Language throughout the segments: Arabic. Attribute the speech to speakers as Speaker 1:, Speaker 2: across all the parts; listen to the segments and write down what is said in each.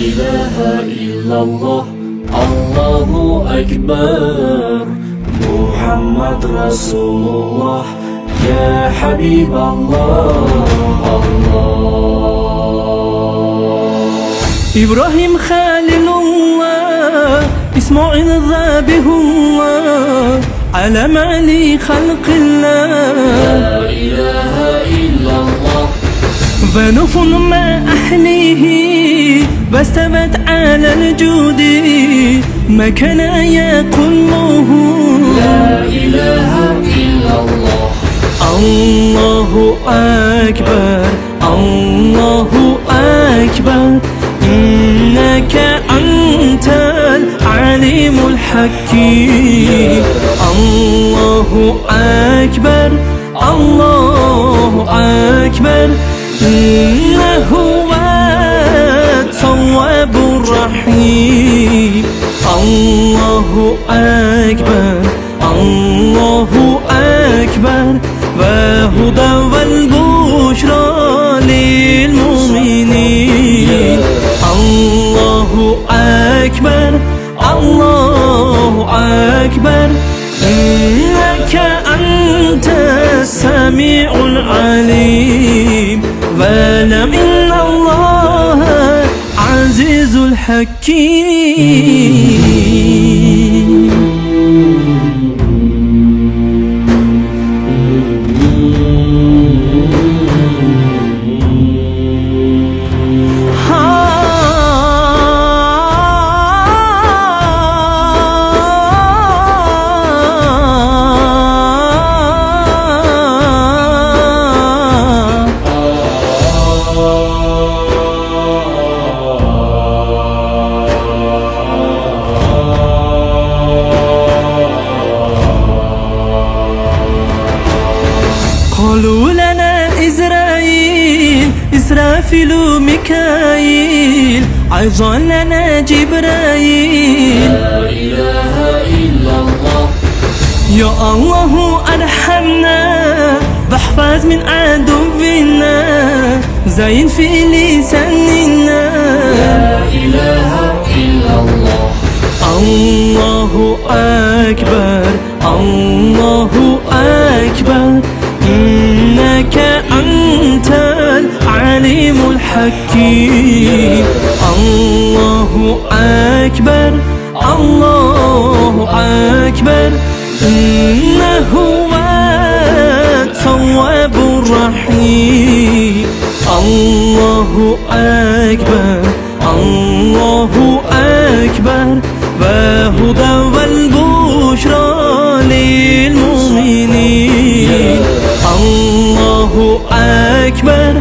Speaker 1: إله إلا الله الله أكبر محمد رسول الله يا حبيب الله
Speaker 2: إبراهيم خليل الله إسماعيل ذبيح الله علم علي خلق الله
Speaker 1: لا إله إلا الله
Speaker 2: ونوح مع أهله واستوت على الجود ما كان يقوله
Speaker 1: لا إله إلا الله
Speaker 2: الله أكبر الله أكبر إنك أنت العليم الحكيم الله أكبر الله أكبر إنه هو التواب الرحيم الله أكبر الله أكبر وهدى والبشرى للمؤمنين الله أكبر الله أكبر إنك أنت السميع العليم واعلم إن الله عزيز الحكيم قالوا لنا إسرافيل ميكائيل أيضا لنا جبرائيل
Speaker 1: لا إله إلا الله
Speaker 2: يا الله أرحمنا واحفظ من عدونا زين في لساننا
Speaker 1: لا إله إلا الله
Speaker 2: الله أكبر الله أكبر إنك أنت العليم الحكيم الله أكبر الله أكبر إنه هو التواب الرحيم الله أكبر الله أكبر وهدى والبشرى للمؤمنين الله أكبر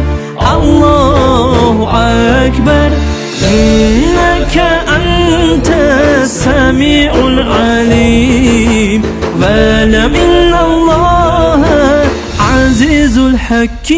Speaker 2: الله أكبر إنك أنت السميع العليم واعلم إن الله عزيز الحكيم